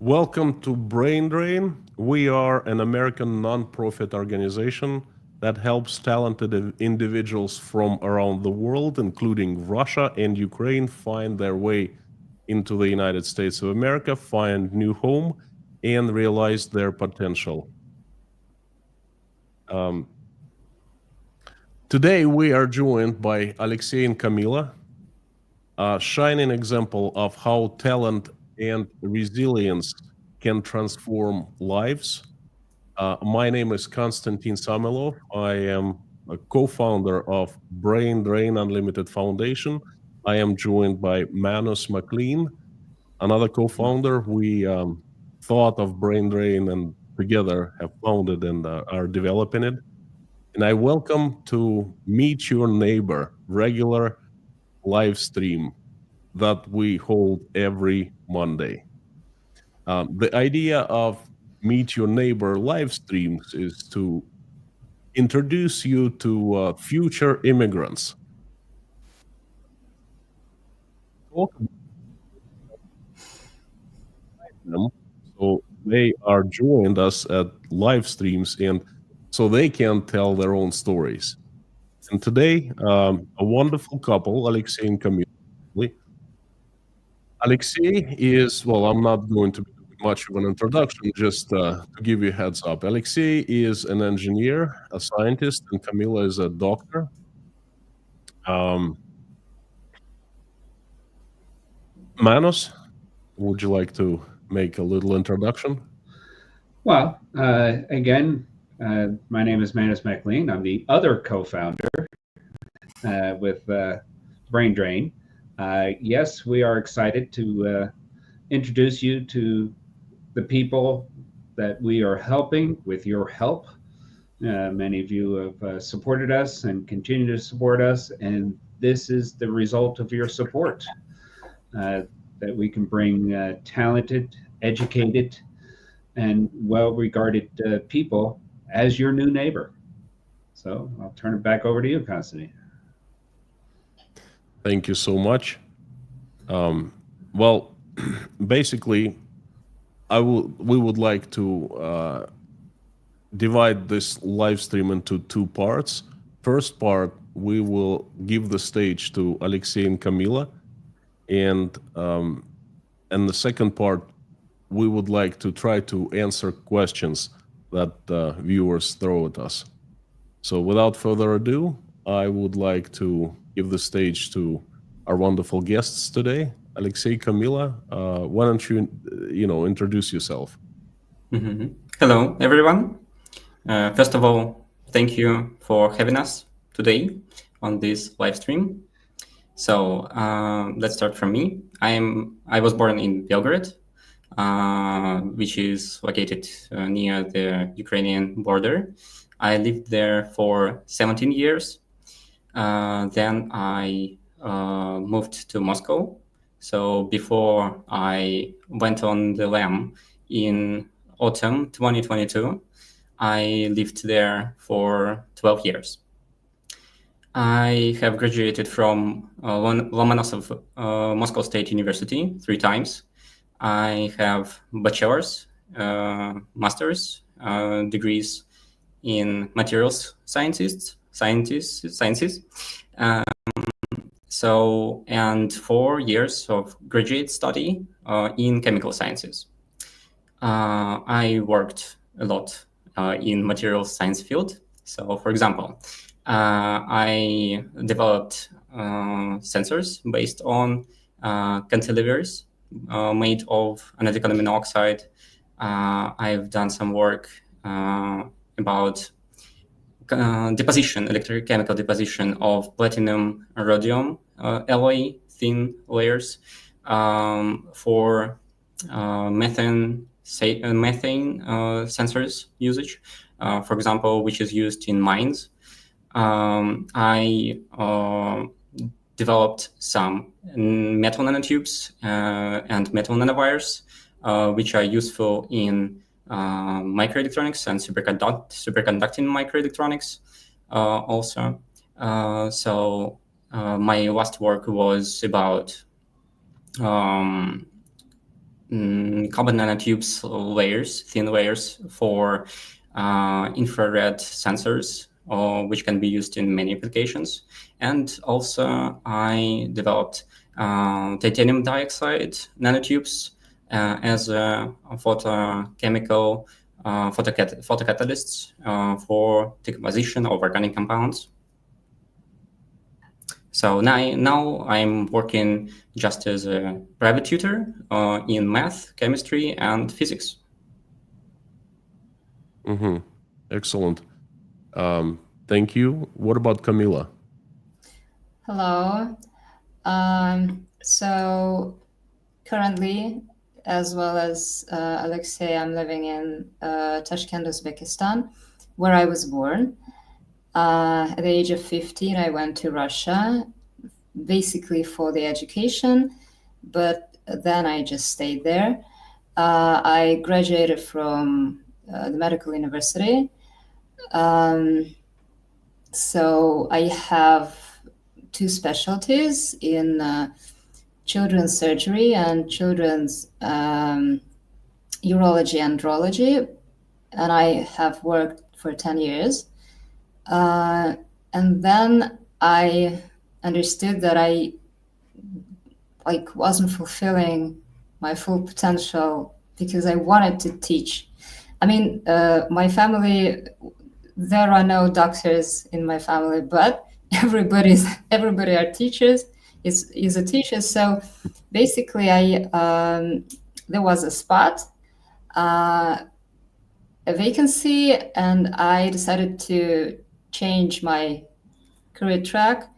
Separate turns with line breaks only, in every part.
Welcome to Brain Drain. We are an American nonprofit organization that helps talented individuals from around the world, including Russia and Ukraine, find their way into the United States of America, find new home, and realize their potential. Today, we are joined by Alexei and Kamilla, a shining example of how talent and resilience can transform lives. My name is Konstantin Samilov. I am a co-founder of Brain Drain Unlimited Foundation. I am joined by Manus McLean, another co-founder. We thought of Brain Drain and together have founded and are developing it. And I welcome to Meet Your Neighbor, regular live stream that we hold every Monday. The idea of Meet Your Neighbor live streams is to introduce you to future immigrants. Talk about them. So they are joined us at live streams and so they can tell their own stories. And today, a wonderful couple, Alexei and Kamilla. Alexei is, well, I'm not going to be doing much of an introduction, just to give you a heads up. Alexei is an engineer, a scientist, and Kamilla is a doctor. Manos, would you like to make a little introduction?
Well, again, my name is Manus McLean. I'm the other co-founder with Brain Drain. Yes, we are excited to introduce you to the people that we are helping with your help. Many of you have supported us and continue to support us, and this is the result of your support, that we can bring talented, educated, and well-regarded people as your new neighbor. So I'll turn it back over to you, Constantine.
Thank you so much. Well, basically, we would like to divide this live stream into two parts. First part, we will give the stage to Alexei and Kamilla, and the second part, we would like to try to answer questions that viewers throw at us. So without further ado, I would like to give the stage to our wonderful guests today. Alexei, Kamilla, why don't you, introduce yourself?
Hello, everyone. First of all, thank you for having us today on this live stream. So let's start from me. I was born in Belgrade, which is located near the Ukrainian border. I lived there for 17 years. Then I moved to Moscow. So before I went on the lam in autumn 2022, I lived there for 12 years. I have graduated from Lomonosov Moscow State University 3 times. I have bachelor's, master's degrees in materials sciences, and 4 years of graduate study in chemical sciences. I worked a lot in materials science field. So, for example, I developed sensors based on cantilevers made of analytic aluminum oxide. I've done some work about deposition, electrochemical deposition of platinum rhodium alloy thin layers for methane sensors usage, for example, which is used in mines. I developed some metal nanotubes and metal nanowires, which are useful in microelectronics and superconducting microelectronics also. So my last work was about carbon nanotubes layers, thin layers for infrared sensors, which can be used in many applications. And also I developed titanium dioxide nanotubes as a photochemical photocatalysts for decomposition of organic compounds. So now I'm working just as a private tutor in math, chemistry, and physics.
Excellent. Thank you. What about Kamilla?
Hello. So currently, as well as Alexei, I'm living in Tashkent, Uzbekistan, where I was born. At the age of 15, I went to Russia, basically for the education, but then I just stayed there. I graduated from the medical university. So I have two specialties in children's surgery and children's urology and andrology, and I have worked for 10 years. And then I understood that I wasn't fulfilling my full potential because I wanted to teach. I mean, my family, there are no doctors in my family, but everybody are teachers, is a teacher. So basically there was a spot, a vacancy, and I decided to change my career track,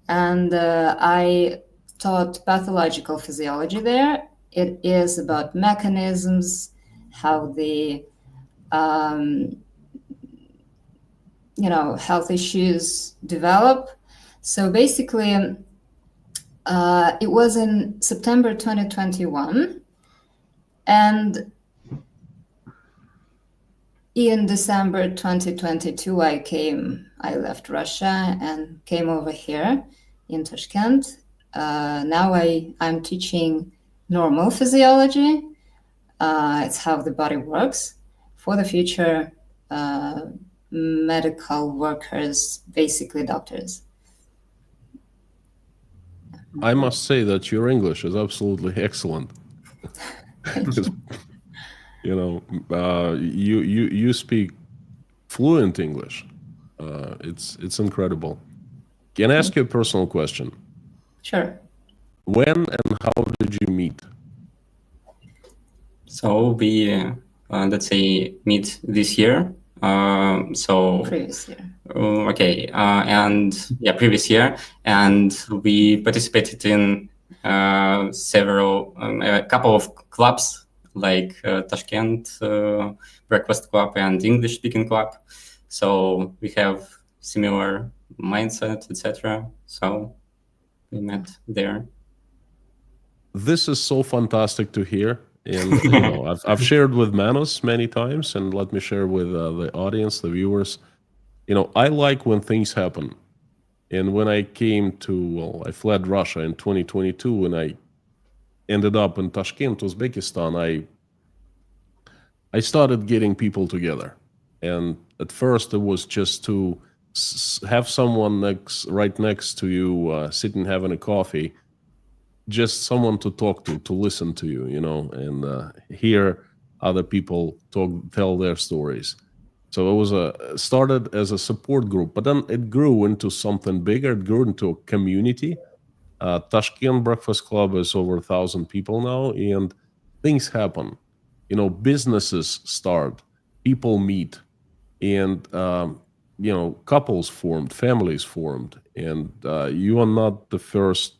and I taught pathological physiology there. It is about mechanisms, how the health issues develop. So basically, it was in September 2021, and in December 2022, I left Russia and came over here in Tashkent. Now I'm teaching normal physiology. It's how the body works for the future medical workers, basically doctors.
I must say that your English is absolutely excellent. You speak fluent English. It's incredible. Can I ask you a personal question?
Sure.
When and how did you meet?
So we, let's say, meet this year.
Previous year.
Okay, previous year, and we participated in a couple of clubs like Tashkent Breakfast Club and English Speaking Club. So we have similar mindset, etc. So we met there.
This is so fantastic to hear. And I've shared with Manos many times, and let me share with the audience, the viewers. I like when things happen. And when I I fled Russia in 2022, and I ended up in Tashkent, Uzbekistan, I started getting people together. And at first it was just to have someone right next to you, sitting having a coffee, just someone to talk to listen to you, and hear other people tell their stories. So it was started as a support group, but then it grew into something bigger. It grew into a community. Tashkent Breakfast Club is over 1,000 people now, and things happen. Businesses start, people meet, and couples formed, families formed, and you are not the first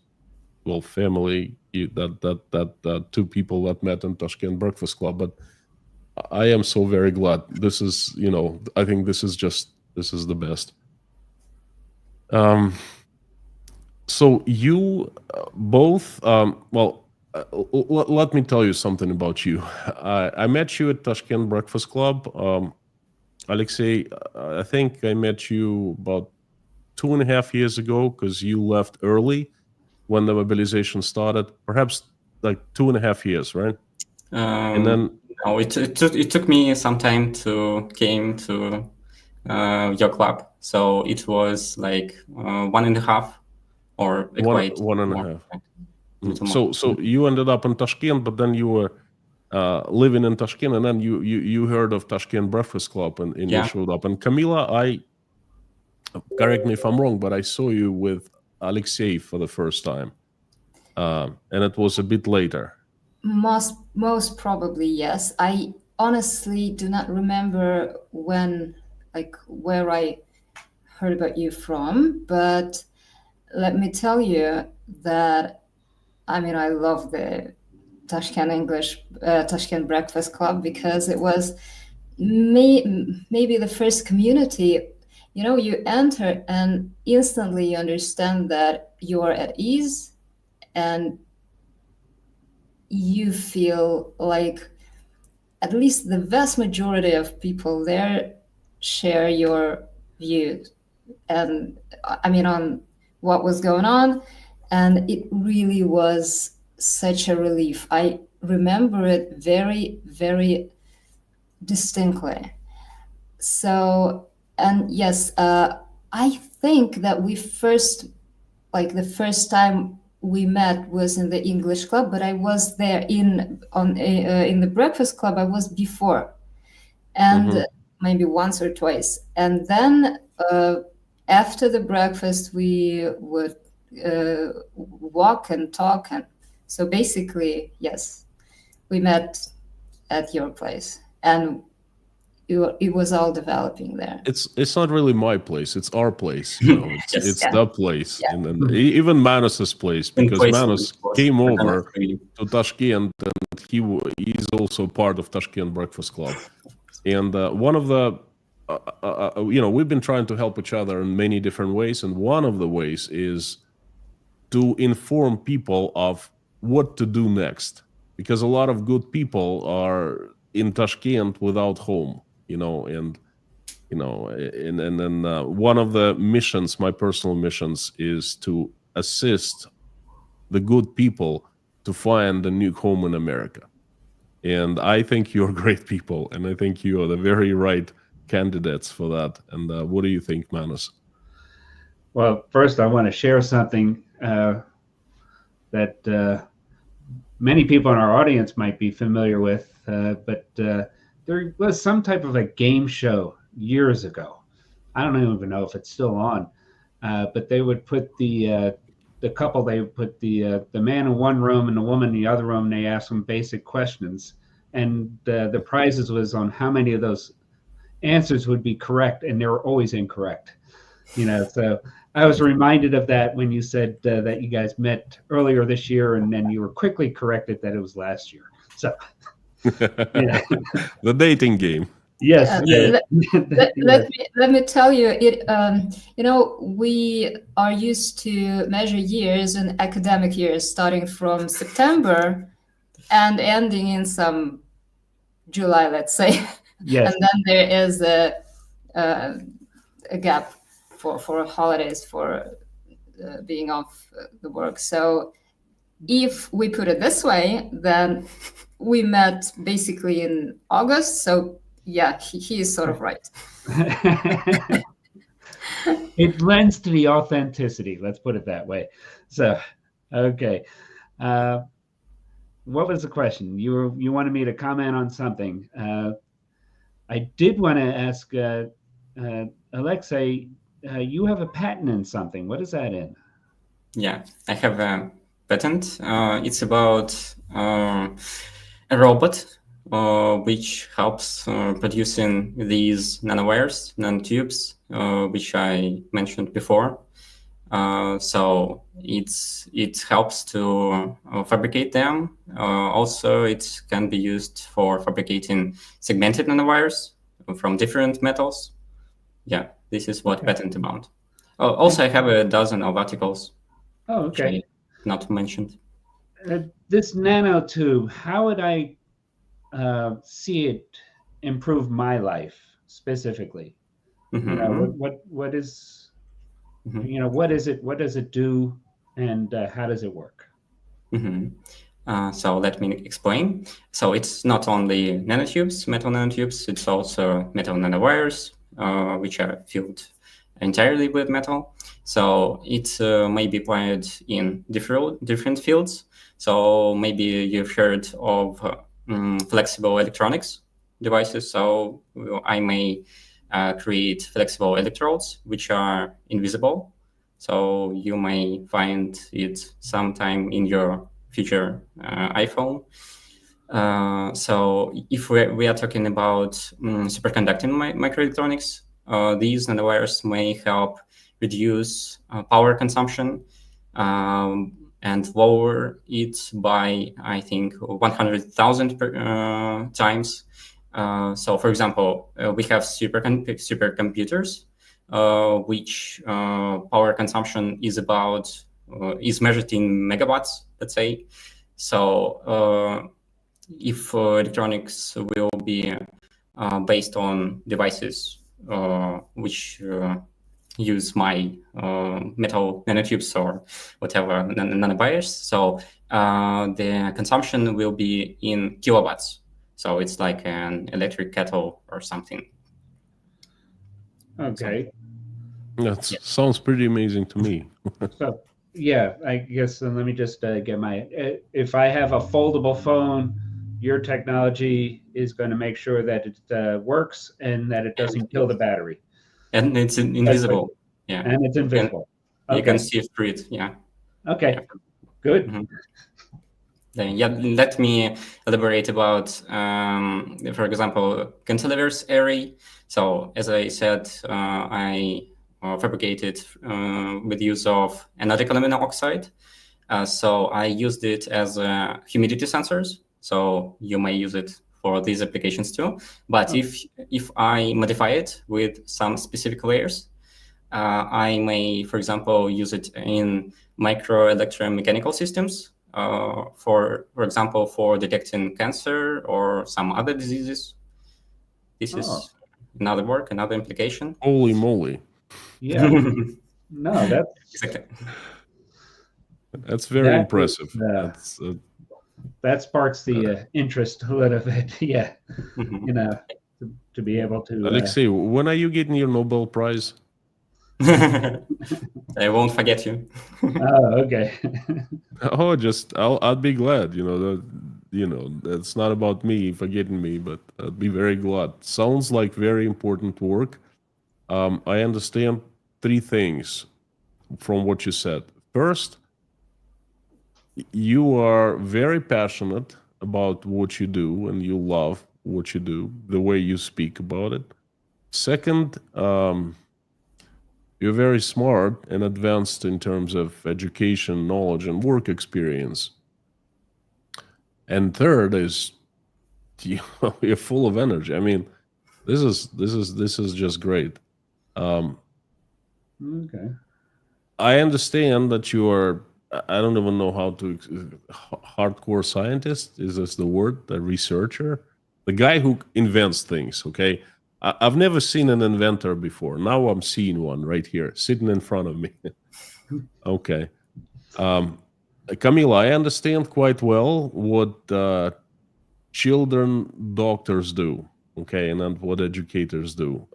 family that two people that met in Tashkent Breakfast Club, but I am so very glad. This is, I think this is the best. So you both, let me tell you something about you. I met you at Tashkent Breakfast Club. Alexei, I think I met you about 2.5 years ago because you left early when the mobilization started, perhaps like 2.5 years, right? And then
no, it took me some time to came to your club. So it was like 1.5 or quite
one and a
more.
half.
Little more.
So you ended up in Tashkent, but then you were living in Tashkent, and then you heard of Tashkent Breakfast Club, and you
Yeah.
showed up. And Kamilla, correct me if I'm wrong, but I saw you with Alexei for the first time, and it was a bit later.
Most probably, yes. I honestly do not remember when, like, where I heard about you from, but let me tell you that, I mean, I love the Tashkent Breakfast Club because it was maybe the first community. You know, you enter and instantly you understand that you are at ease and you feel like at least the vast majority of people there share your views and I mean on what was going on, and it really was such a relief. I remember it very, very distinctly. So, and yes, I think that we first, like the first time we met was in the English club, but I was there in the breakfast club. I was before, and maybe once or twice, and then after the breakfast we would walk and talk, and so basically, yes, we met at your place, and it was all developing there.
It's not really my place; it's our place. You know,
Yes.
it's
Yeah.
the place,
Yeah.
and then even Manus's place, because
place
Manus
it was,
came
but
over
really.
to Tashkent, and he's also part of Tashkent Breakfast Club. And one of the, you know, we've been trying to help each other in many different ways, and one of the ways is to inform people of what to do next, because a lot of good people are in Tashkent without home, you know, and then one of the missions, my personal missions, is to assist the good people to find a new home in America. And I think you're great people, and I think you are the very right candidates for that. And what do you think, Manus?
Well, first, I want to share something that many people in our audience might be familiar with, but there was some type of a game show years ago. I don't even know if it's still on, but they would put the couple. They would put the man in one room and the woman in the other room. And they asked them basic questions, and the prizes was on how many of those answers would be correct, and they were always incorrect. You know, so I was reminded of that when you said that you guys met earlier this year, and then you were quickly corrected that it was last year. So, yeah.
The dating game.
Yes.
Let me tell you, it. You know, we are used to measure years in academic years, starting from September and ending in some July, let's say.
Yes.
And then there is a gap for holidays, for being off the work. So if we put it this way, then we met basically in August. So yeah, he is sort of right.
It lends to the authenticity. Let's put it that way. So, okay. What was the question? You wanted me to comment on something. I did want to ask Alexei. You have a patent in something. What is that in?
Yeah, I have a patent. It's about a robot which helps producing these nanowires, nanotubes, which I mentioned before. So it helps to fabricate them. Also, it can be used for fabricating segmented nanowires from different metals. Yeah, this is what patent about. Also, I have a dozen of articles.
Oh, okay.
Not mentioned.
This nanotube, how would I see it improve my life specifically?
Mm-hmm.
You know, what is, you know, what is it? What does it do, and how does it work?
Mm-hmm. So let me explain. So it's not only nanotubes, metal nanotubes, it's also metal nanowires, which are filled entirely with metal. So it may be applied in different fields. So maybe you've heard of flexible electronics devices. So I may create flexible electrodes, which are invisible. So you may find it sometime in your future iPhone. So if we are talking about superconducting microelectronics, these nanowires may help reduce power consumption and lower it by, I think, 100,000 times. So, for example, we have supercomputers, which power consumption is measured in megawatts, let's say. So if electronics will be based on devices which use my metal nanotubes or whatever nanowires, so the consumption will be in kilowatts. So it's like an electric kettle or something.
Okay.
That sounds pretty amazing to me.
So yeah, I guess then let me just get my. If I have a foldable phone, your technology is going to make sure that it works and that it doesn't kill the battery.
And it's invisible. Yeah.
And it's invisible.
You can see through it. Yeah.
Okay.
Yeah.
Good.
Mm-hmm. Then, yeah, let me elaborate about, for example, cantilever's array. So as I said, I fabricated with use of anodic aluminum oxide. So I used it as humidity sensors. So you may use it for these applications too. But if I modify it with some specific layers, I may, for example, use it in microelectromechanical systems. For example, for detecting cancer or some other diseases. This is another work, another implication.
Holy moly.
Yeah. No, that's
exactly.
That's very impressive.
That sparks the interest a little bit. Yeah.
Mm-hmm.
You know, to be able to.
Alexei, when are you getting your Nobel Prize?
I won't forget you.
Oh, okay.
Oh, I'd be glad. That's not about me forgetting me, but I'd be very glad. Sounds like very important work. I understand three things from what you said. First, you are very passionate about what you do and you love what you do, the way you speak about it. Second, you're very smart and advanced in terms of education, knowledge, and work experience. And third is you're full of energy. I mean, this is just great.
Okay.
I understand that you are, I don't even know how to, hardcore scientist, is this the word? The researcher? The guy who invents things, okay? I've never seen an inventor before. Now I'm seeing one right here, sitting in front of me. Okay. Kamilla, I understand quite well what children doctors do, okay, and what educators do.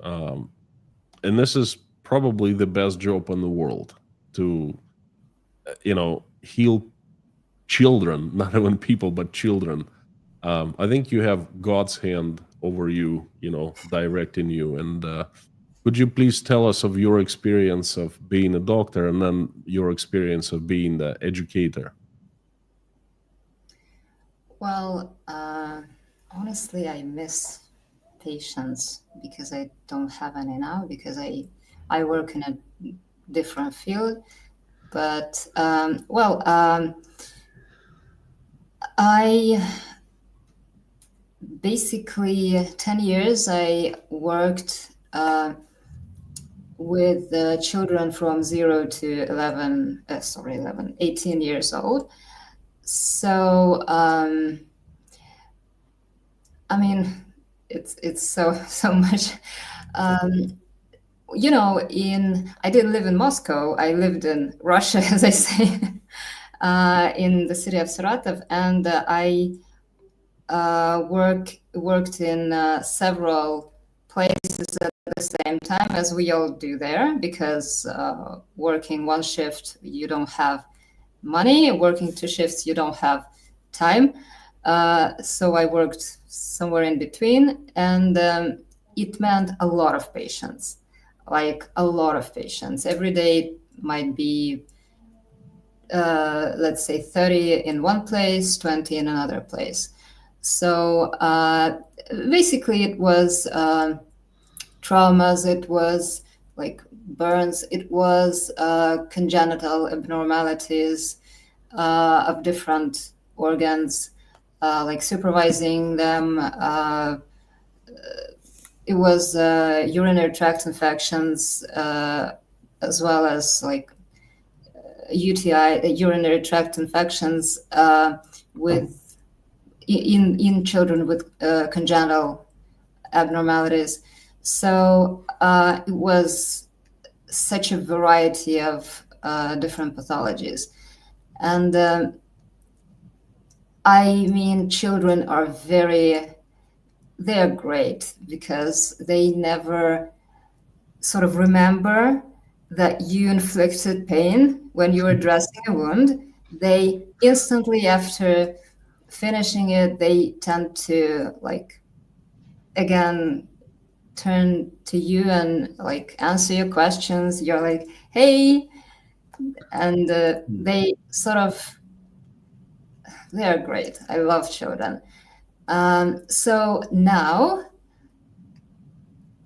And this is probably the best job in the world to, heal children, not even people, but children. I think you have God's hand over you, directing you. And could you please tell us of your experience of being a doctor and then your experience of being the educator?
Well, honestly, I miss patients because I don't have any now because I work in a different field. But, I basically 10 years I worked with children from 0 to 18 years old. So, I mean, it's so much. I didn't live in Moscow. I lived in Russia, as I say. in the city of Saratov, and I worked in several places at the same time, as we all do there, because working one shift, you don't have money. Working two shifts, you don't have time. So I worked somewhere in between, and it meant a lot of patience, like a lot of patience. Every day might be, let's say, 30 in one place, 20 in another place. So basically it was traumas, it was like burns, it was congenital abnormalities of different organs, like supervising them. It was urinary tract infections, as well as like UTI, urinary tract infections with in children with congenital abnormalities. So it was such a variety of different pathologies. And I mean, children are they're great because they never sort of remember that you inflicted pain when you were dressing a wound. They instantly, after finishing it, they tend to like again turn to you and like answer your questions. You're like, hey, and they sort of, they're great. I love children. So now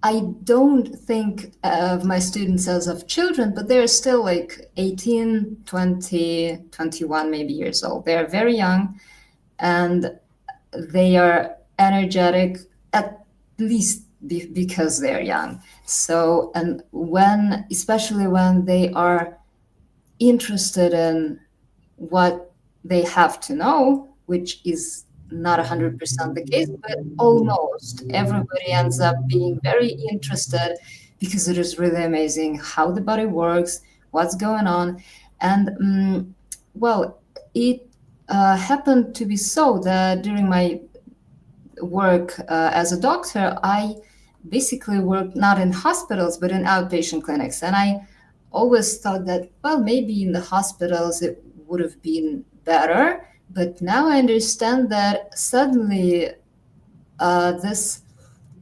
I don't think of my students as of children, but they're still like 18, 20, 21 maybe years old. They're very young, and they are energetic, at least because they're young. So, and when, especially when they are interested in what they have to know, which is not 100% the case, but almost everybody ends up being very interested, because it is really amazing how the body works, what's going on. And well, it happened to be so that during my work as a doctor, I basically worked not in hospitals, but in outpatient clinics. And I always thought that, well, maybe in the hospitals it would have been better. But now I understand that suddenly this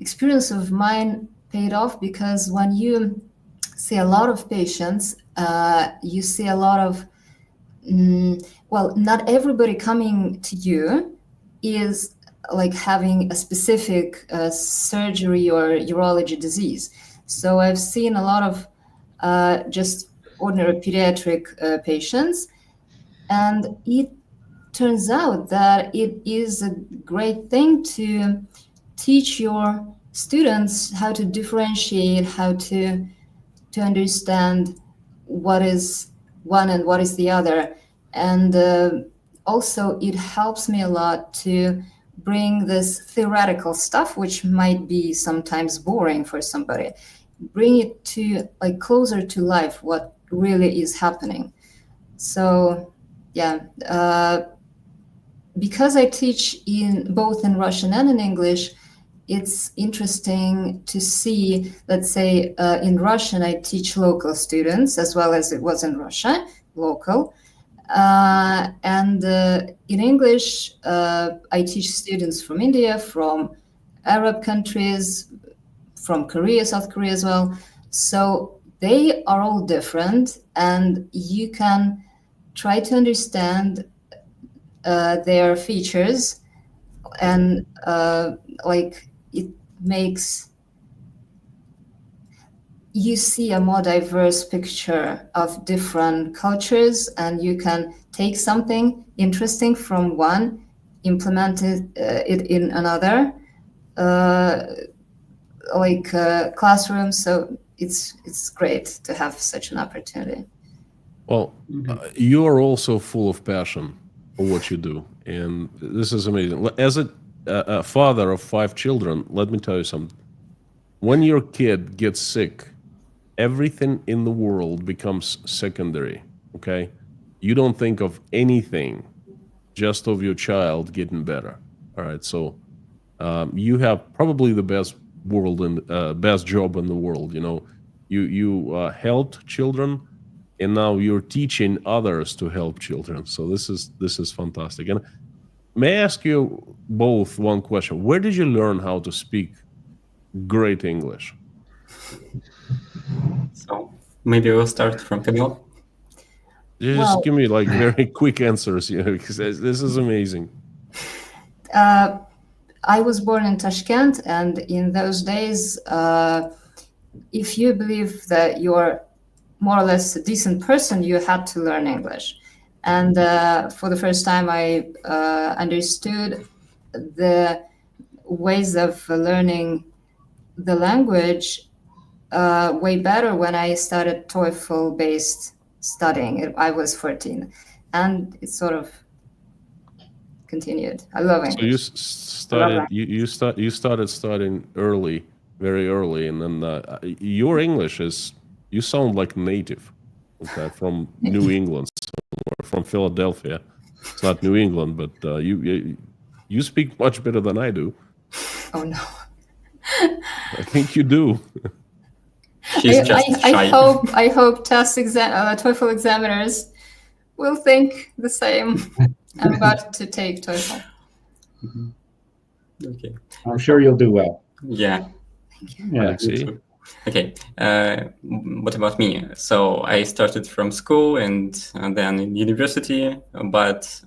experience of mine paid off, because when you see a lot of patients, you see a lot of, well, not everybody coming to you is like having a specific surgery or urology disease. So I've seen a lot of just ordinary pediatric patients, and it turns out that it is a great thing to teach your students how to differentiate, how to understand what is one and what is the other. And also it helps me a lot to bring this theoretical stuff, which might be sometimes boring for somebody, bring it to like closer to life, what really is happening. So yeah, because I teach in both in Russian and in English, it's interesting to see, let's say in Russian, I teach local students as well as it was in Russia, local. And in English, I teach students from India, from Arab countries, from Korea, South Korea as well. So they are all different, and you can try to understand their features, and like it makes you see a more diverse picture of different cultures, and you can take something interesting from one, implement it in another, classroom. So it's great to have such an opportunity.
Well, you are also full of passion for what you do, and this is amazing. As a father of 5 children, let me tell you something. When your kid gets sick, everything in the world becomes secondary, okay? you don't think of anything, just of your child getting better. All right, so you have probably the best best job in the world. You know, you helped children, and now you're teaching others to help children. So this is fantastic. And may I ask you both one question? Where did you learn how to speak great English?
So maybe we'll start from Kamilla.
Just
Well-
give me like very quick answers, because this is amazing.
I was born in Tashkent, and in those days, if you believe that you're more or less a decent person, you had to learn English. And for the first time, I understood the ways of learning the language way better when I started TOEFL-based studying. I was 14, and it sort of continued. I love
So you
English.
started you started studying early, very early, and then your English is, you sound like native, okay, from New England or from Philadelphia. It's not New England, but you speak much better than I do.
Oh no.
I think you do.
She's just shy.
I hope TOEFL examiners will think the same. I'm about to take TOEFL.
Okay.
I'm sure you'll do well.
Yeah.
Yeah.
Alexei?
Okay. What about me? So I started from school and then in university, but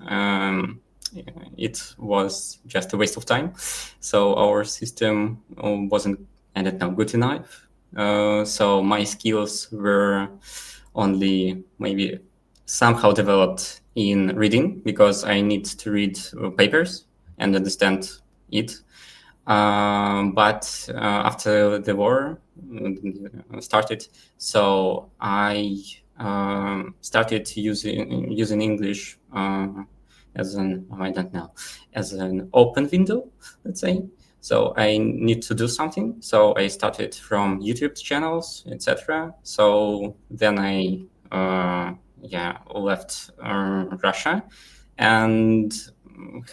it was just a waste of time. So our system wasn't, I don't know, good enough. So my skills were only maybe somehow developed in reading, because I need to read papers and understand it. But after the war started, so I started using English as an, I don't know, as an open window, let's say. So I need to do something. So I started from YouTube channels, etc. So then I left Russia and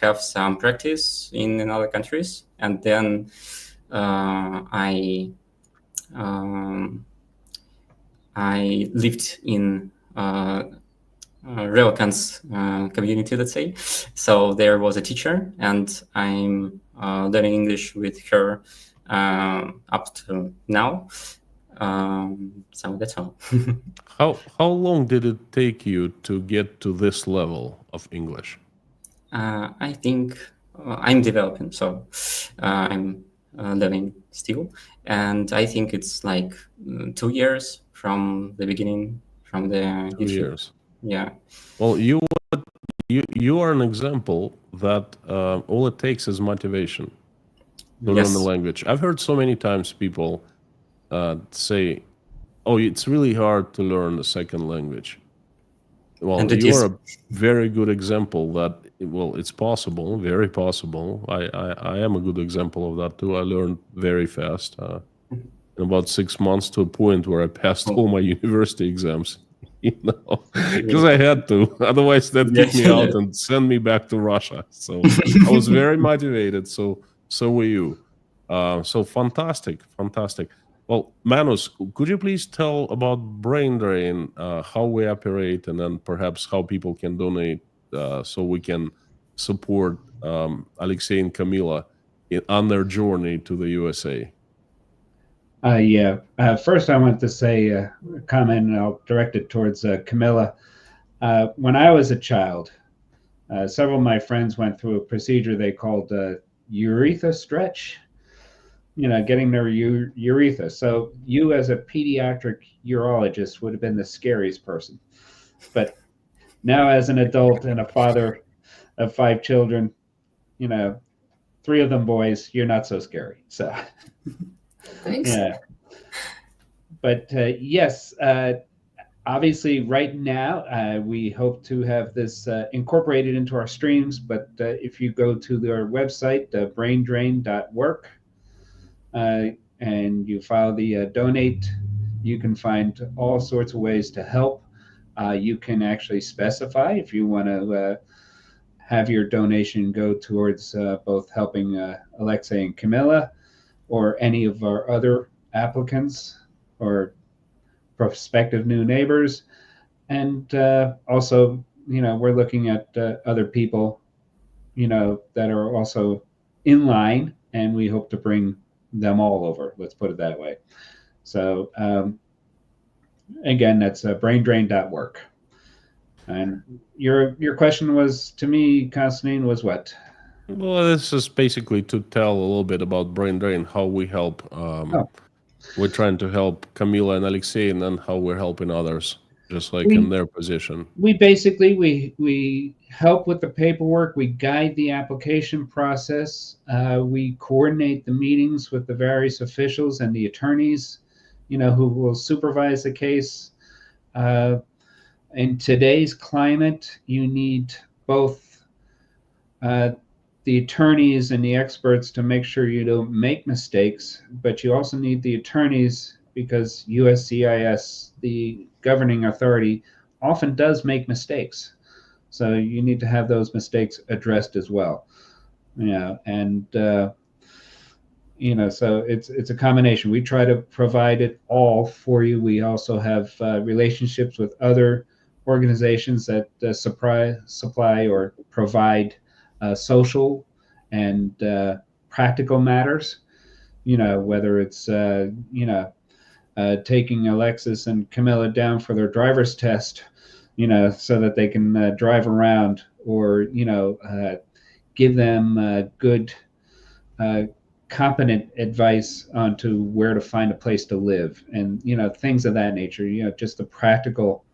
have some practice in other countries, and then I lived in Relacans community, let's say. So there was a teacher, and I'm learning English with her up to now. So that's all.
How long did it take you to get to this level of English?
I think I'm developing, so I'm learning still, and I think it's like 2 years from the beginning, from the
2
YouTube.
years.
Yeah.
Well, you are an example that all it takes is motivation to learn the
Yes.
language. I've heard so many times people say, "Oh, it's really hard to learn a second language." Well,
And it
you
is.
are a very good example that, well, it's possible, very possible. I am a good example of that too. I learned very fast, in about 6 months, to a point where I passed all my university exams. Because I had to. Otherwise, they'd kick me out and send me back to Russia. So I was very motivated. So were you. So fantastic. Well, Manus, could you please tell about Brain Drain, how we operate, and then perhaps how people can donate so we can support Alexei and Kamilla on their journey to the USA?
First, I want to say a comment, and I'll direct it towards Kamilla. When I was a child, several of my friends went through a procedure they called urethra stretch. Getting their urethra. So you, as a pediatric urologist, would have been the scariest person. But now, as an adult and a father of 5 children, 3 of them boys, you're not so scary. So,
Thanks.
yeah. But yes, obviously, right now, we hope to have this incorporated into our streams. But if you go to their website, braindrain.work, and you file the donate, you can find all sorts of ways to help. You can actually specify if you want to have your donation go towards both helping Alexei and Kamilla or any of our other applicants or prospective new neighbors. And also, we're looking at other people, that are also in line, and we hope to bring them all over. Let's put it that way. So again, that's braindrain.work. And your question was to me, Constantine, was what?
Well, this is basically to tell a little bit about Brain Drain, how we help. We're trying to help Kamilla and Alexei, and then how we're helping others, just like in their position.
We basically we help with the paperwork. We guide the application process. We coordinate the meetings with the various officials and the attorneys, who will supervise the case. In today's climate, you need both the attorneys and the experts to make sure you don't make mistakes, but you also need the attorneys because USCIS, the governing authority, often does make mistakes. So you need to have those mistakes addressed as well. And so it's a combination. We try to provide it all for you. We also have relationships with other organizations that supply or provide social and practical matters. Whether it's taking Alexis and Kamilla down for their driver's test, so that they can drive around, or give them good, competent advice onto where to find a place to live, and things of that nature. Just the practical.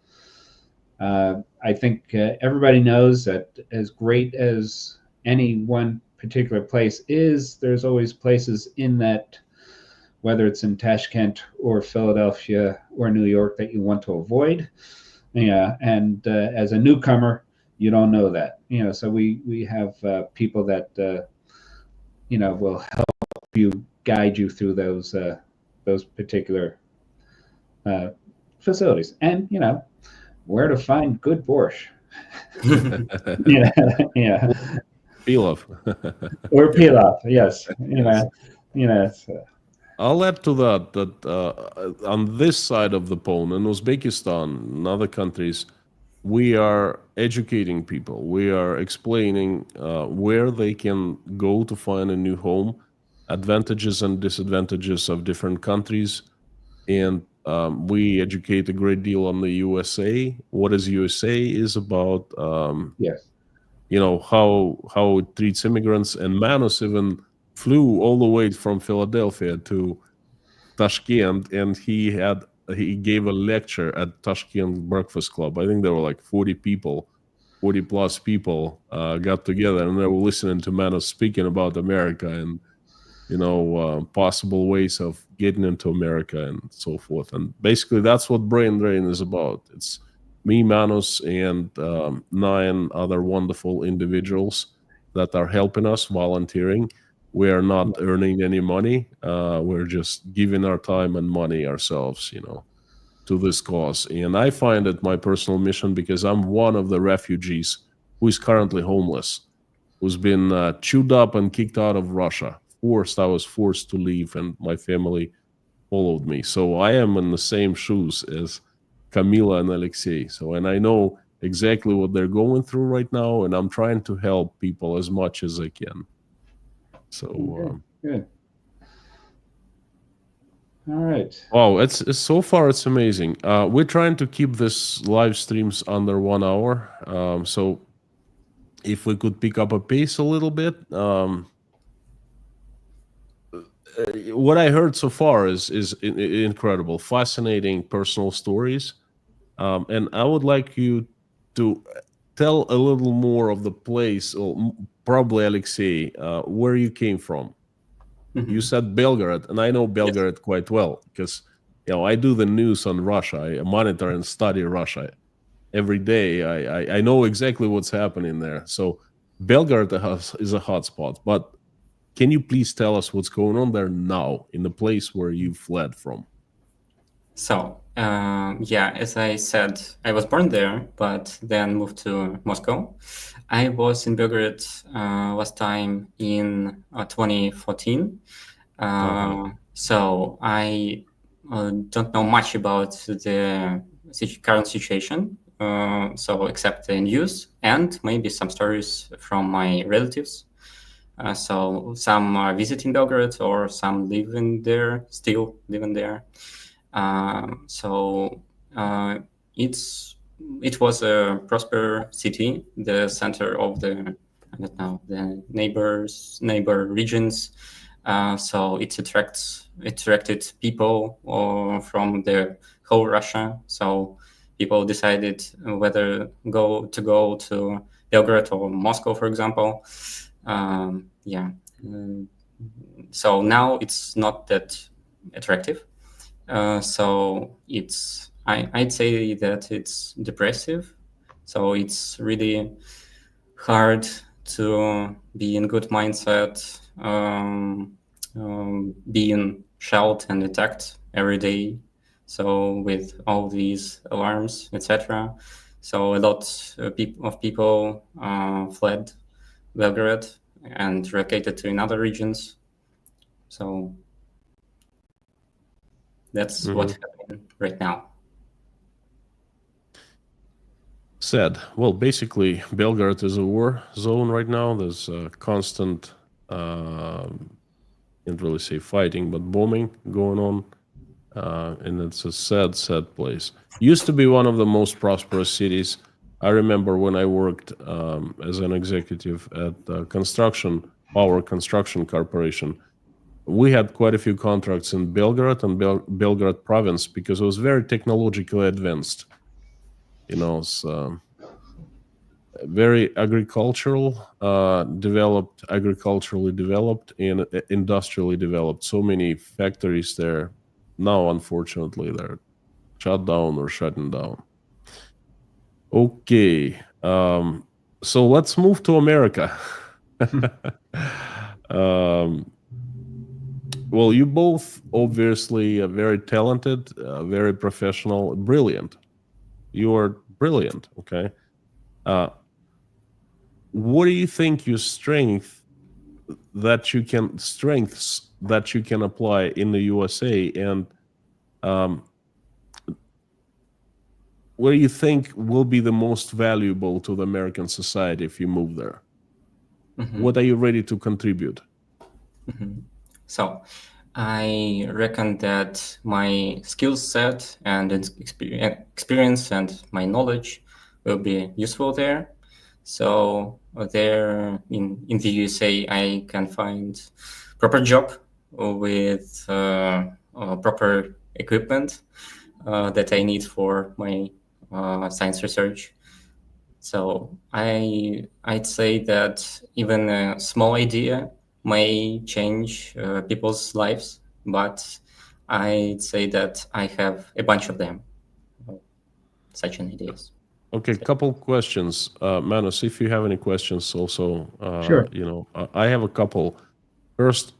I think everybody knows that as great as any one particular place is, there's always places in that, whether it's in Tashkent or Philadelphia or New York, that you want to avoid. And as a newcomer, you don't know that. So we have people that will help you, guide you through those particular facilities, and where to find good borscht. Yeah.
Pilaf.
Or pilaf, yes. So.
I'll add to that on this side of the pond, in Uzbekistan and other countries, we are educating people. We are explaining where they can go to find a new home, advantages and disadvantages of different countries, and we educate a great deal on the USA. What is USA is about?
Yes.
How it treats immigrants, and Manos even flew all the way from Philadelphia to Tashkent, and he gave a lecture at Tashkent Breakfast Club. I think there were like 40 plus people got together, and they were listening to Manos speaking about America and possible ways of getting into America and so forth. And basically that's what Brain Drain is about. It's me, Manos, and 9 other wonderful individuals that are helping us, volunteering. We are not earning any money. We're just giving our time and money ourselves, to this cause. And I find it my personal mission because I'm one of the refugees who is currently homeless, who's been chewed up and kicked out of Russia. I was forced to leave, and my family followed me. So I am in the same shoes as Kamilla and Alexei. And I know exactly what they're going through right now, and I'm trying to help people as much as I can. So
good. All right.
Wow, it's so far it's amazing. We're trying to keep this live streams under 1 hour. So if we could pick up a pace a little bit. What I heard so far is incredible, fascinating personal stories, and I would like you to tell a little more of the place, or probably Alexei, where you came from. Mm-hmm. You said Belgrade, and I know Belgrade quite well because I do the news on Russia. I monitor and study Russia every day. I know exactly what's happening there. So Belgrade is a hotspot, but can you please tell us what's going on there now in the place where you fled from?
So, as I said, I was born there, but then moved to Moscow. I was in Belgrade last time in 2014. So I don't know much about the current situation, so except the news and maybe some stories from my relatives. So some are visiting Belgrade or some still living there. So it was a prosperous city, the center of the the neighbor regions. So it attracted people from the whole Russia. So people decided whether go to Belgrade or Moscow, for example. So now it's not that attractive. So I'd say that it's depressive. So it's really hard to be in good mindset, being shot and attacked every day. So with all these alarms, etc. So a lot of people fled Belgrade and relocated to another regions. So that's what's happening right now.
Sad. Well, basically, Belgrade is a war zone right now. There's constant, can't really say fighting, but bombing going on. And it's a sad place. Used to be one of the most prosperous cities. I remember when I worked as an executive at Power Construction Corporation. We had quite a few contracts in Belgrade and Belgrade province because it was very technologically advanced. It's very agriculturally developed and industrially developed. So many factories there. Now, unfortunately, they're shut down or shutting down. Okay, so let's move to America. Well, you both obviously are very talented, very professional, brilliant. You are brilliant, okay? What do you think your strengths that you can apply in the USA, and what do you think will be the most valuable to the American society if you move there? What are you ready to contribute?
So I reckon that my skill set and experience and my knowledge will be useful there. So there in the USA, I can find proper job with proper equipment that I need for my science research. So I'd say that even a small idea may change people's lives, but I'd say that I have a bunch of them, such an ideas.
Okay, couple questions. Manos, if you have any questions also,
Sure.
I have a couple. First,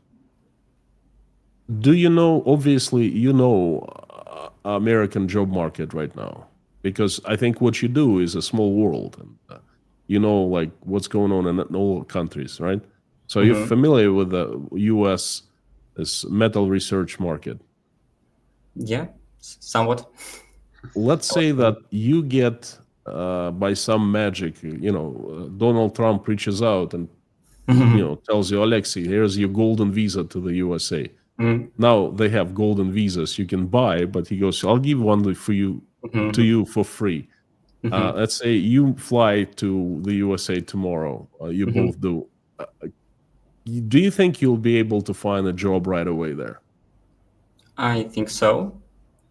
do you know, obviously, American job market right now? Because I think what you do is a small world, and like what's going on in all countries, right? So you're familiar with the U.S. metal research market.
Yeah, somewhat.
Let's say that you get, by some magic, Donald Trump reaches out and tells you, Alexei, here's your golden visa to the USA. Now they have golden visas you can buy, but he goes, I'll give one for you to you for free. Let's say you fly to the USA tomorrow. You both do. Do you think you'll be able to find a job right away there?
I think so.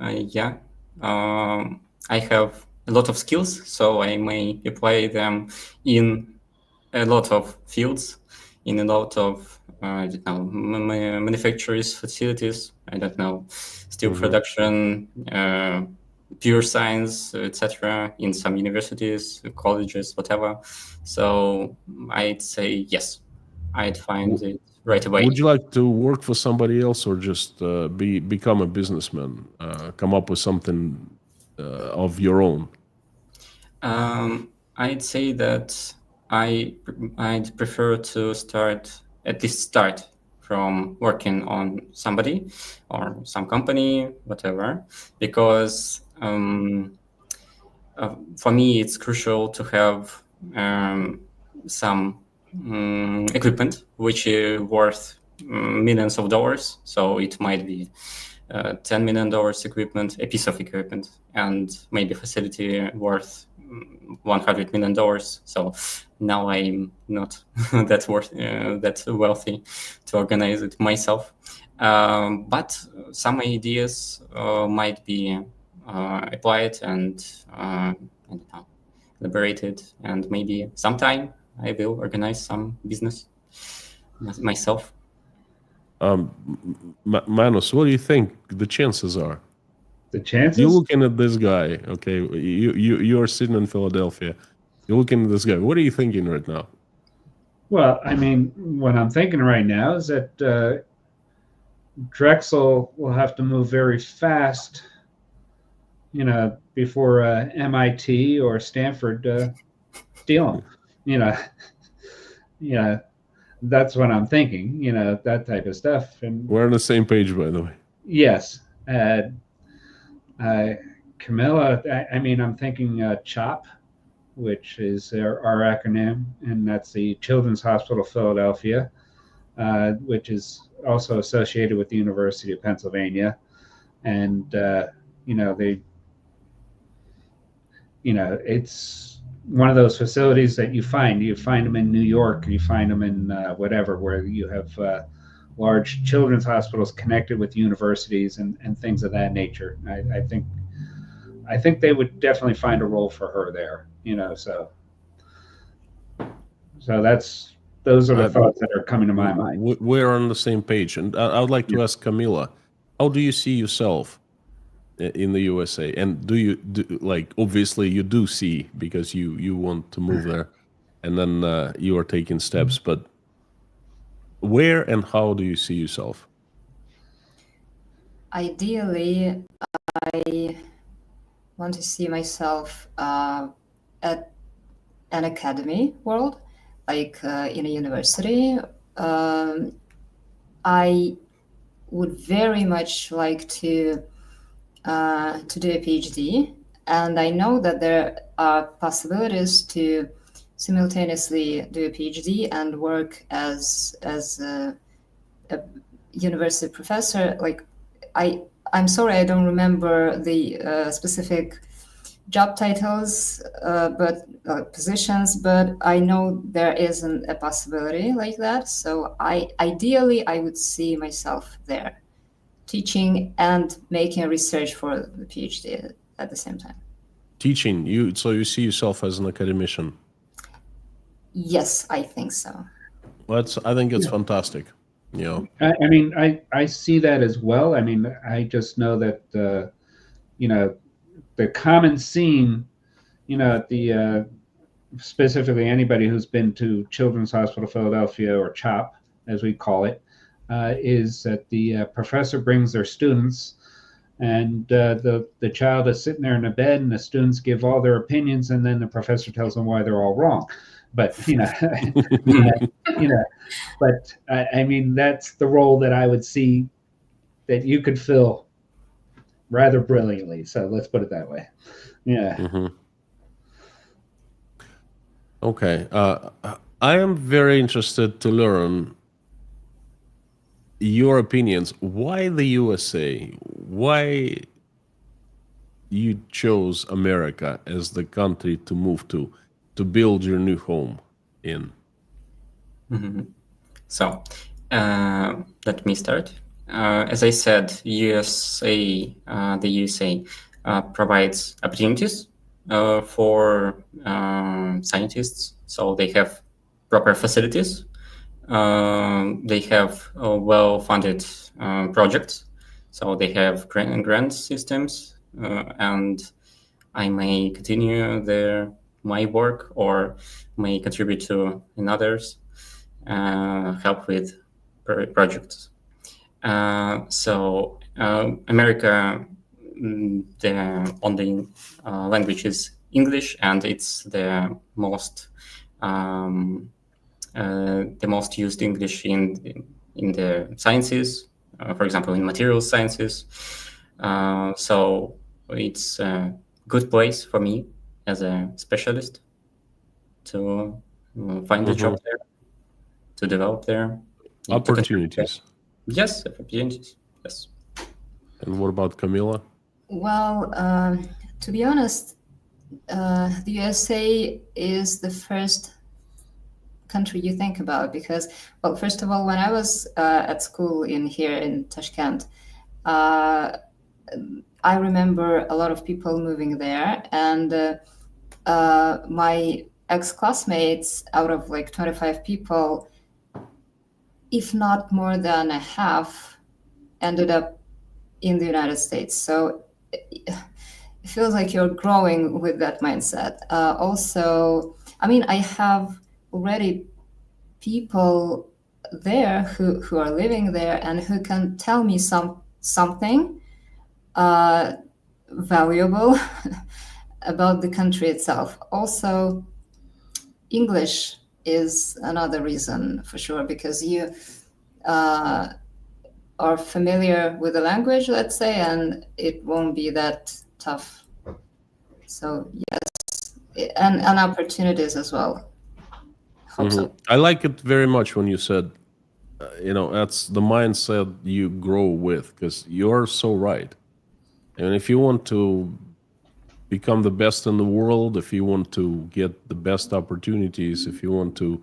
Yeah. I have a lot of skills, so I may apply them in a lot of fields, in a lot of manufacturers facilities. I don't know, steel production, pure science, etc. In some universities, colleges, whatever. So I'd say yes, I'd find it right away.
Would you like to work for somebody else or just become a businessman, come up with something of your own?
I'd say that I'd prefer to at least start from working on somebody or some company, whatever, because for me it's crucial to have some equipment which is worth millions of dollars. So it might be $10 million equipment, a piece of equipment, and maybe facility worth $100 million. So now I'm not that wealthy to organize it myself. But some ideas might be applied and I don't know, elaborated, and maybe sometime I will organize some business myself.
Manos, what do you think the chances are?
The chances?
You're looking at this guy, okay? You're sitting in Philadelphia. You're looking at this guy. What are you thinking right now?
Well, I mean, what I'm thinking right now is that Drexel will have to move very fast, before MIT or Stanford steal them. That's what I'm thinking. That type of stuff. And
We're on the same page, by the way.
yes, Kamilla. I mean, I'm thinking CHOP, which is our acronym, and that's the Children's Hospital of Philadelphia, which is also associated with the University of Pennsylvania. And it's one of those facilities that you find them in New York, you find them in whatever, where you have large children's hospitals connected with universities and things of that nature. I think they would definitely find a role for her there, so those are the thoughts that are coming to my mind.
We're on the same page, and I would like to ask Kamilla, how do you see yourself in the USA? And do you obviously you do see, because you want to move there, and then you are taking steps, but where and how do you see yourself?
Ideally, I want to see myself at an academy world, like in a university. I would very much like to do a PhD, and I know that there are possibilities to simultaneously do a PhD and work as a university professor. I'm sorry, I don't remember the specific job titles, but positions, but I know there isn't a possibility like that. So ideally I would see myself there, teaching and making research for the PhD at the same time.
Teaching, so you see yourself as an academician?
Yes, I think so.
I think it's fantastic.
I mean, I see that as well. I mean, I just know that the common scene, at the specifically anybody who's been to Children's Hospital Philadelphia, or CHOP as we call it, is that the professor brings their students, and the child is sitting there in the bed, and the students give all their opinions, and then the professor tells them why they're all wrong. But but I mean, that's the role that I would see that you could fill rather brilliantly. So let's put it that way. Yeah.
Mm-hmm. Okay. I am very interested to learn your opinions. Why the USA? Why you chose America as the country to move to build your new home in?
Mm-hmm. So let me start. As I said, the USA provides opportunities for scientists. So they have proper facilities. They have well-funded projects. So they have grant systems, and I may continue my work, or may contribute to in others, help with projects. So America, the only language is English, and it's the most used English in the sciences, for example, in material sciences. So it's a good place for me as a specialist to find a job there, to develop there.
Opportunities.
Yes, opportunities. Yes.
And what about Kamilla?
Well, to be honest, the USA is the first country you think about because, well, first of all, when I was at school here in Tashkent, I remember a lot of people moving there, and my ex-classmates, out of like 25 people, if not more than a half, ended up in the United States. So it feels like you're growing with that mindset. Also, I mean, I have already people there who are living there and who can tell me something valuable about the country itself. Also, English is another reason for sure, because you are familiar with the language, let's say, and it won't be that tough. So yes, and opportunities as well. Hope so.
I like it very much when you said, that's the mindset you grow with, because you're so right. And if you want to become the best in the world, if you want to get the best opportunities, if you want to,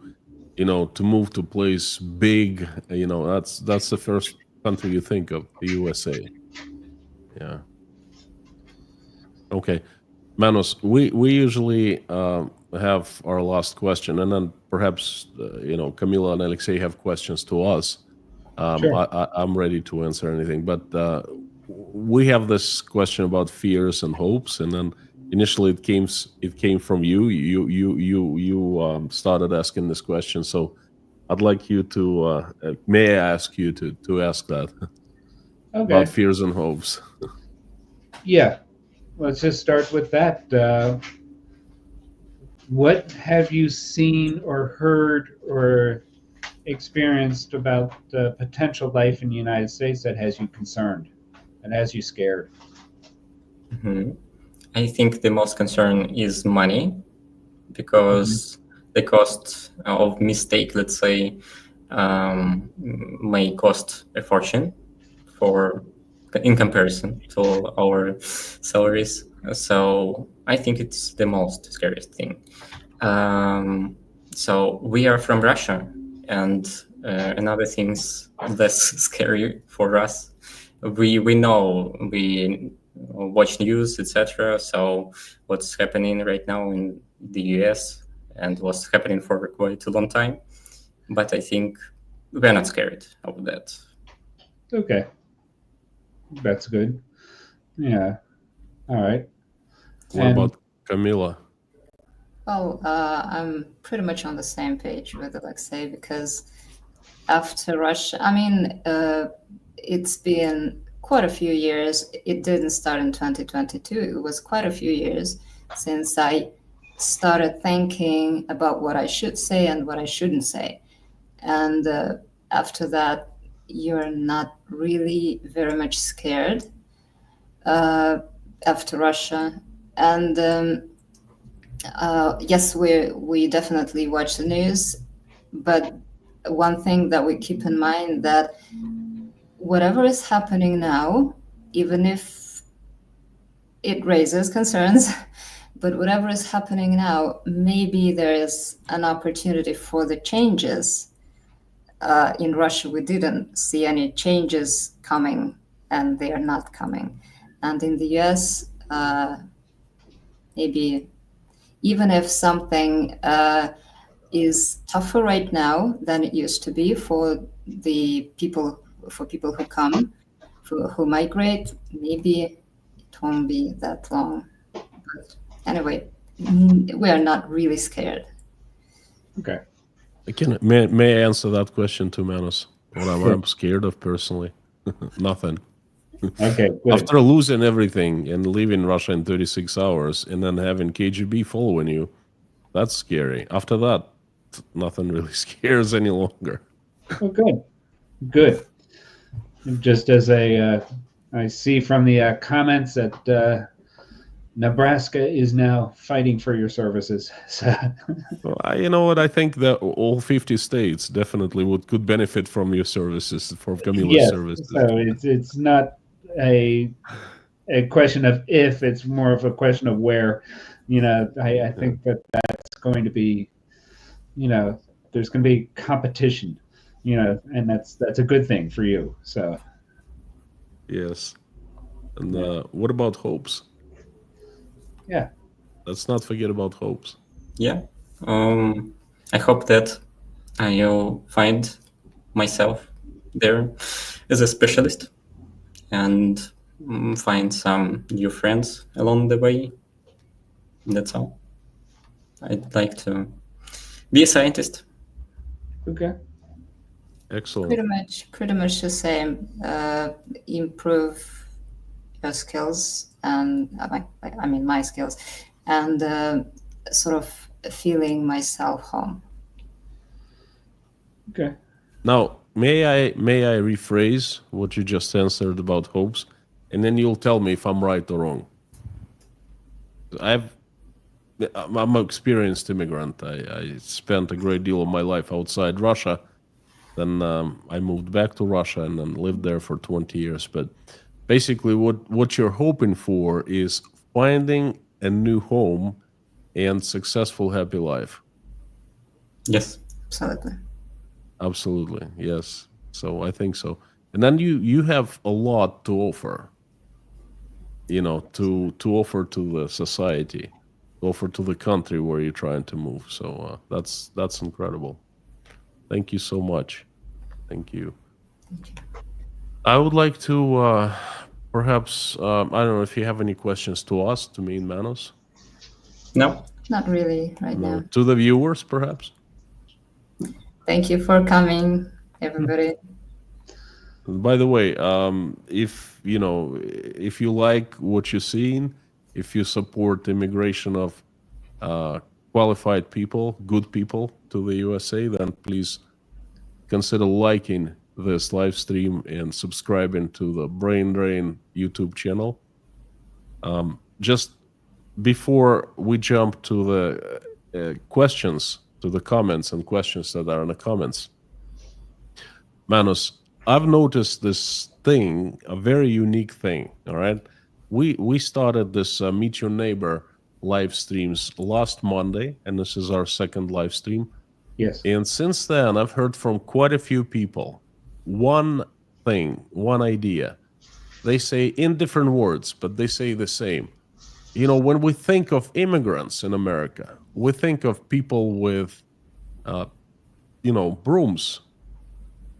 to move to a place big, that's the first country you think of, the USA. Yeah. Okay. Manos, we usually have our last question, and then perhaps Kamilla and Alexei have questions to us.
Sure.
I'm ready to answer anything, but we have this question about fears and hopes, and then initially it came from you. You started asking this question, so I'd like you to may I ask you to ask that about fears and hopes?
Yeah. Let's just start with that. What have you seen or heard or experienced about the potential life in the United States that has you concerned and has you scared?
I think the most concern is money, because the cost of mistake, let's say, may cost a fortune in comparison to our salaries. So I think it's the most scariest thing. So we are from Russia, and another thing's less scary for us. We know, we watch news, etc. So what's happening right now in the US and what's happening for quite a long time. But I think we're not scared of that.
Okay. That's good. Yeah. All right.
What about Kamilla?
Well, I'm pretty much on the same page with Alexei, because after Russia, I mean, it's been quite a few years. It didn't start in 2022. It was quite a few years since I started thinking about what I should say and what I shouldn't say. And after that, you're not really very much scared after Russia. And yes, we definitely watch the news, but one thing that we keep in mind, that whatever is happening now, even if it raises concerns, but whatever is happening now, maybe there is an opportunity for the changes. In Russia, we didn't see any changes coming, and they are not coming. And in the US, maybe even if something is tougher right now than it used to be for people who come, who migrate, maybe it won't be that long. But anyway, we are not really scared.
Okay.
May I answer that question to Manos? What I'm scared of personally? Nothing.
Okay, good.
After losing everything and leaving Russia in 36 hours and then having KGB following you, that's scary. After that, nothing really scares any longer.
Oh, good, good. Just as I see from the comments that Nebraska is now fighting for your services. So,
Well, you know what? I think that all 50 states definitely could benefit from your services, from Kamilla's
yes,
services.
so it's not a question of if, it's more of a question of where. I think that's going to be, there's going to be competition, and that's a good thing for you. So
Yes. And what about hopes?
yeah,
Let's not forget about hopes.
Yeah. I hope that I'll find myself there as a specialist and find some new friends along the way. That's all. I'd like to be a scientist.
okay,
Excellent.
Pretty much the same. Improve your skills and I mean my skills, and sort of feeling myself home.
okay.
Now, may I rephrase what you just answered about hopes, and then you'll tell me if I'm right or wrong. I'm an experienced immigrant. I spent a great deal of my life outside Russia. Then I moved back to Russia and then lived there for 20 years. But basically, what you're hoping for is finding a new home and successful, happy life.
Yes.
Absolutely.
Absolutely, yes. So I think so. And then you have a lot to offer, to offer to the society, to offer to the country where you're trying to move. So that's incredible. Thank you so much. Thank you.
Thank you.
I would like to perhaps, I don't know if you have any questions to us, to me and Manos.
No.
Not really right
No.
now.
To the viewers, perhaps.
Thank you for coming, everybody.
By the way, if you like what you're seeing, if you support immigration of qualified people, good people to the USA, then please consider liking this live stream and subscribing to the Brain Drain YouTube channel. Just before we jump to the questions, to the comments and questions that are in the comments, Manos, I've noticed this thing, a very unique thing. All right, we started this Meet Your Neighbor live streams last Monday, and this is our second live stream.
Yes.
And since then, I've heard from quite a few people one thing, one idea. They say in different words, but they say the same. When we think of immigrants in America, we think of people with, brooms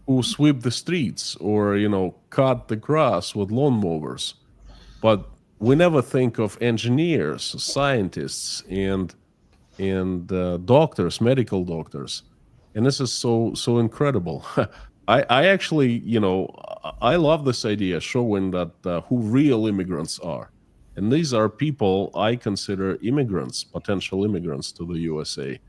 who sweep the streets or, cut the grass with lawnmowers. But we never think of engineers, scientists, and doctors, medical doctors. And this is so incredible. I actually, I love this idea, showing that who real immigrants are. And these are people I consider immigrants, potential immigrants to the USA,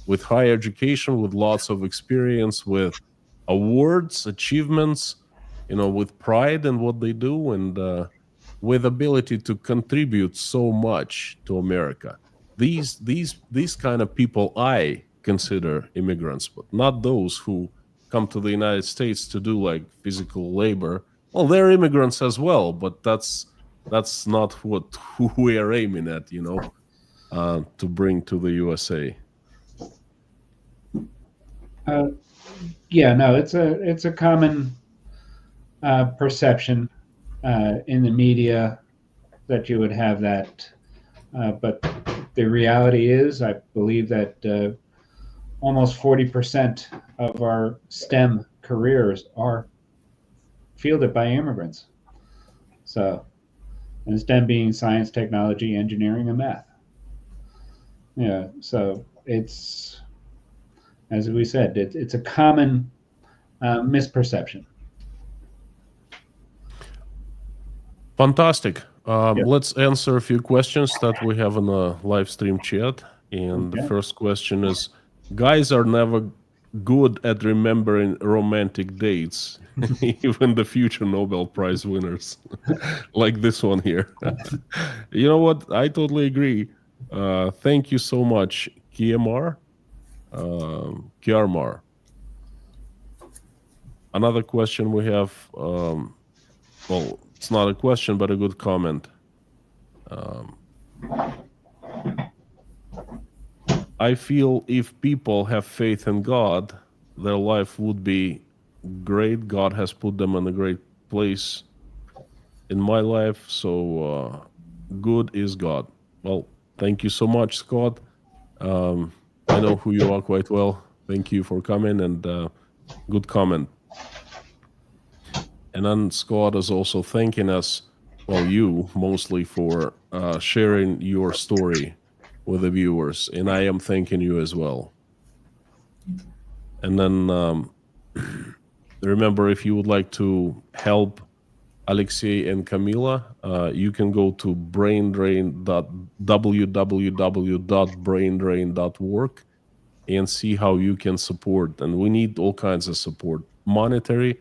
with high education, with lots of experience, with awards, achievements, with pride in what they do, and with ability to contribute so much to America. These kind of people I consider immigrants, but not those who come to the United States to do like physical labor. Well, they're immigrants as well, but that's not who we are aiming at, to bring to the USA.
Yeah, no, it's a common perception in the media that you would have that, but the reality is, I believe that almost 40% of our STEM careers are fielded by immigrants. So, and STEM being science, technology, engineering, and math. So it's, as we said, it's a common misperception.
Fantastic.
Yeah.
Let's answer a few questions that we have in the live stream chat. And the
Okay.
first question is, guys are never good at remembering romantic dates, even the future Nobel Prize winners, like this one here. You know what? I totally agree. Thank you so much, Kiamar. Kiarmar. Another question we have, well, it's not a question, but a good comment. I feel if people have faith in God, their life would be great. God has put them in a great place in my life. So good is God. Well, thank you so much, Scott. I know who you are quite well. Thank you for coming, and good comment. And then Scott is also thanking us, well, you mostly, for sharing your story with the viewers, and I am thanking you as well. And then remember, if you would like to help Alexei and Kamilla, you can go to www.braindrain.org and see how you can support. And we need all kinds of support, monetary,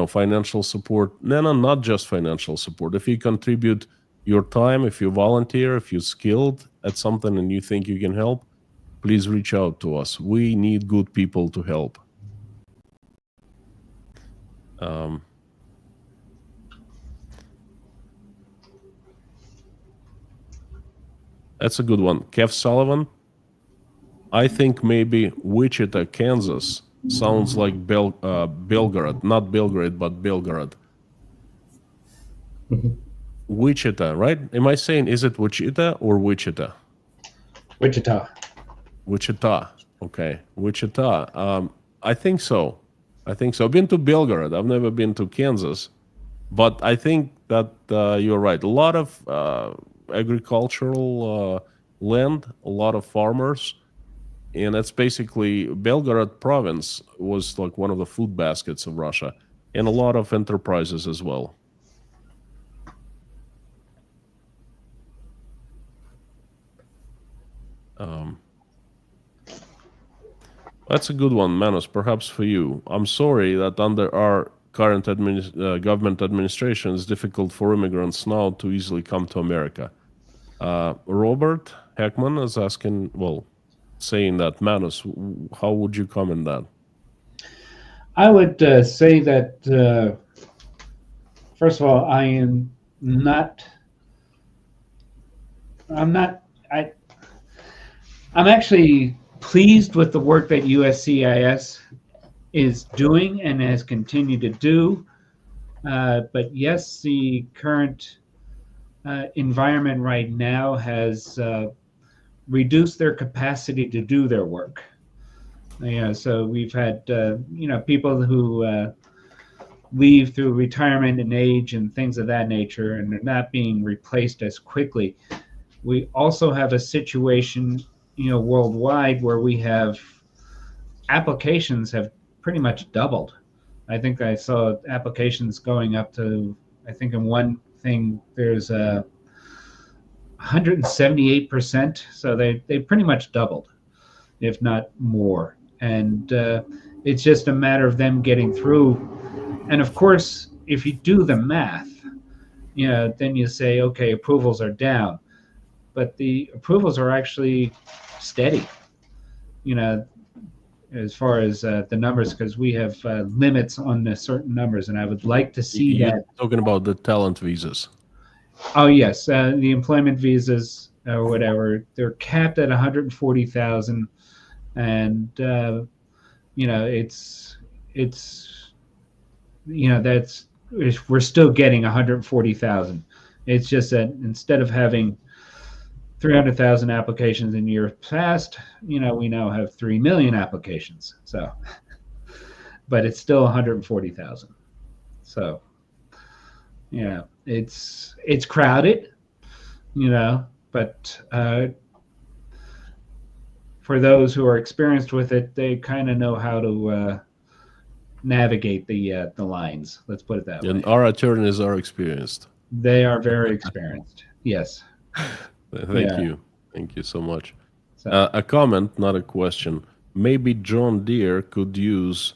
financial support. No, not just financial support. If you contribute your time, if you volunteer, if you're skilled at something and you think you can help, please reach out to us. We need good people to help. That's a good one. Kev Sullivan. I think maybe Wichita, Kansas sounds like Belgrade. Not Belgrade, but Belgrade. Wichita, right? Am I saying, is it Wichita or Wichita?
Wichita.
Wichita. Okay. Wichita. I think so. I've been to Belgrade. I've never been to Kansas. But I think that you're right. A lot of agricultural land, a lot of farmers. And that's basically, Belgorod province was like one of the food baskets of Russia, and a lot of enterprises as well. That's a good one, Manos, perhaps for you. I'm sorry that under our current government administration, it's difficult for immigrants now to easily come to America. Robert Heckman is asking, well, saying that, Manos, how would you comment that?
I would say that, first of all, I'm actually pleased with the work that USCIS is doing and has continued to do. But yes, the current environment right now has reduced their capacity to do their work. So we've had people who leave through retirement and age and things of that nature, and they're not being replaced as quickly. We also have a situation, worldwide, where we have applications have pretty much doubled. I think I saw applications going up to, I think in one thing there's 178%. So they pretty much doubled, if not more. And it's just a matter of them getting through. And of course, if you do the math, then you say, okay, approvals are down, but the approvals are actually steady, as far as the numbers, because we have limits on the certain numbers, and I would like to see
You're
that.
Talking about the talent visas.
Oh yes, the employment visas or whatever, they're capped at 140,000, and we're still getting 140,000. It's just that instead of having 300,000 applications in years past, we now have 3 million applications. So, but it's still 140,000. So, it's crowded, but for those who are experienced with it, they kind of know how to navigate the lines. Let's put it that
And
way.
our attorneys are experienced.
They are very experienced. Yes.
Thank you. Thank you so much.
So,
A comment, not a question. Maybe John Deere could use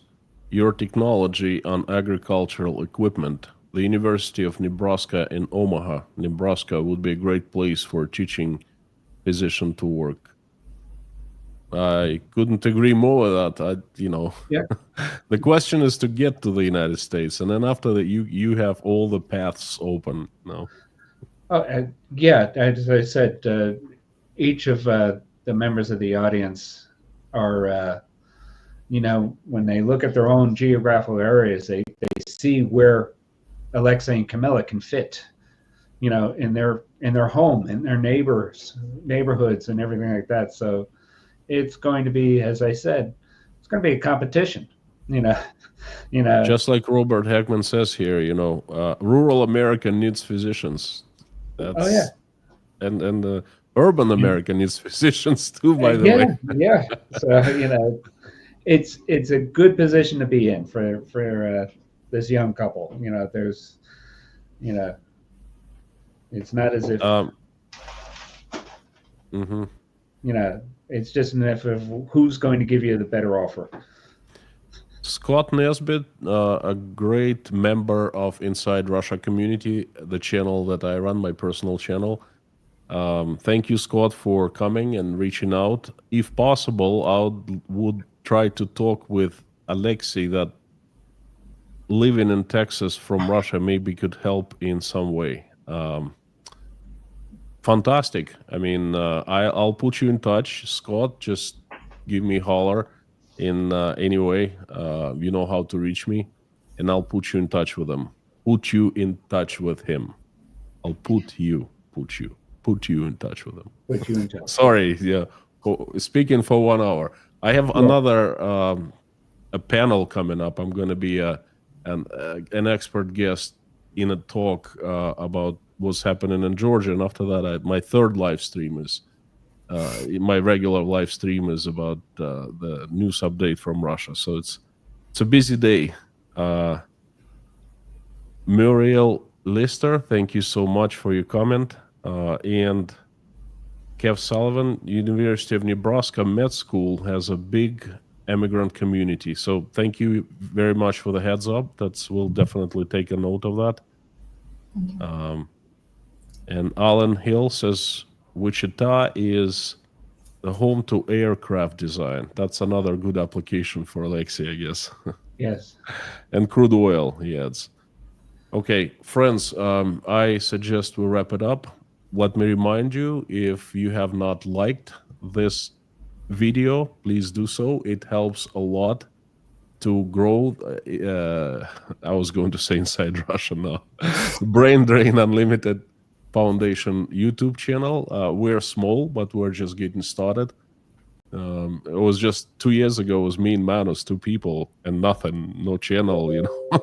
your technology on agricultural equipment. The University of Nebraska in Omaha, Nebraska would be a great place for a teaching physician to work. I couldn't agree more with that.
yeah.
The question is to get to the United States, and then after that, you have all the paths open. No.
Oh, yeah. As I said, each of the members of the audience are, when they look at their own geographical areas, they see where Alexei and Kamilla can fit, in their home, in their neighborhoods, and everything like that. So it's going to be, as I said, it's going to be a competition.
Just like Robert Heckman says here, rural America needs physicians.
Oh yeah.
And urban America needs physicians too, by the way.
Yeah. So it's a good position to be in for this young couple. There's, it's not as if it's just an if of who's going to give you the better offer.
Scott Nesbitt, a great member of Inside Russia Community, the channel that I run, my personal channel. Thank you, Scott, for coming and reaching out. If possible, I would try to talk with Alexei that living in Texas from Russia maybe could help in some way. Fantastic. I mean, I'll put you in touch, Scott. Just give me a holler in any way. You know how to reach me, and I'll put you in touch with him. Put you in touch with him. I'll put you in touch with him.
Put you in touch.
Sorry, yeah. Speaking for 1 hour. I have another a panel coming up. I'm going to be an expert guest in a talk about what's happening in Georgia, and after that, my third live stream is my regular live stream is about the news update from Russia. So it's a busy day. Muriel Lister, thank you so much for your comment. And Kev Sullivan, University of Nebraska Med School has a big immigrant community. So thank you very much for the heads up. We'll definitely take a note of that. And Alan Hill says Wichita is the home to aircraft design. That's another good application for Alexei, I guess.
Yes.
And crude oil, he adds. Okay, friends, I suggest we wrap it up. Let me remind you, if you have not liked this video, please do so. It helps a lot to grow. I was going to say Inside Russia now. Brain Drain Unlimited Foundation YouTube channel. We're small, but we're just getting started. It was just 2 years ago, it was me and Manos, 2 people, and nothing, no channel,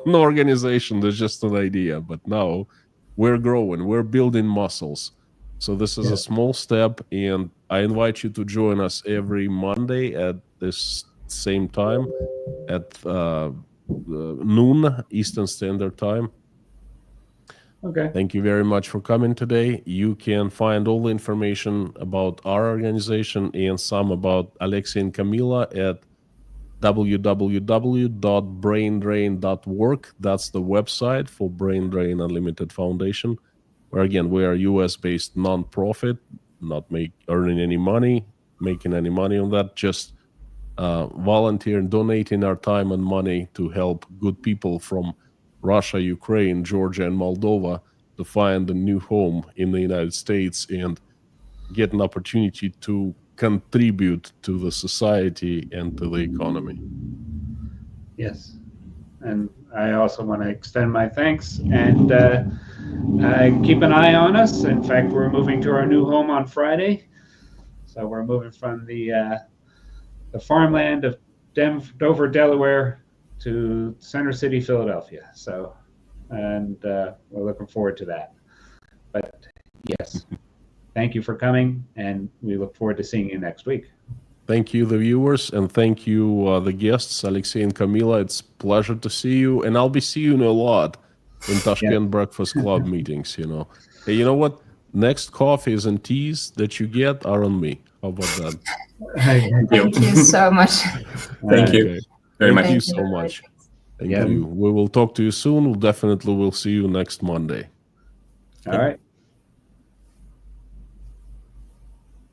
no organization. There's just an idea. But now we're growing, we're building muscles. So this is a small step, and I invite you to join us every Monday at this same time at noon Eastern Standard Time.
Okay.
Thank you very much for coming today. You can find all the information about our organization and some about Alexei and Kamilla at www.braindrain.org. That's the website for Brain Drain Unlimited Foundation, where again, we are a US-based nonprofit, not earning any money, making any money on that, just volunteering, donating our time and money to help good people from Russia, Ukraine, Georgia, and Moldova to find a new home in the United States and get an opportunity to contribute to the society and to the economy.
Yes. And I also want to extend my thanks and keep an eye on us. In fact, we're moving to our new home on Friday. So we're moving from the farmland of Dover, Delaware, to Center City, Philadelphia. So, and we're looking forward to that. But yes, thank you for coming, and we look forward to seeing you next week.
Thank you, the viewers, and thank you, the guests, Alexei and Kamilla. It's a pleasure to see you, and I'll be seeing you a lot in Tashkent Breakfast Club meetings, you know. Hey, you know what? Next coffees and teas that you get are on me. How about that?
Thank you so much.
Thank you
Okay.
very
Thank
much.
you
Thank you
so
very
much. Thank
Yeah.
you. We will talk to you soon. We'll definitely will see you next Monday.
All right.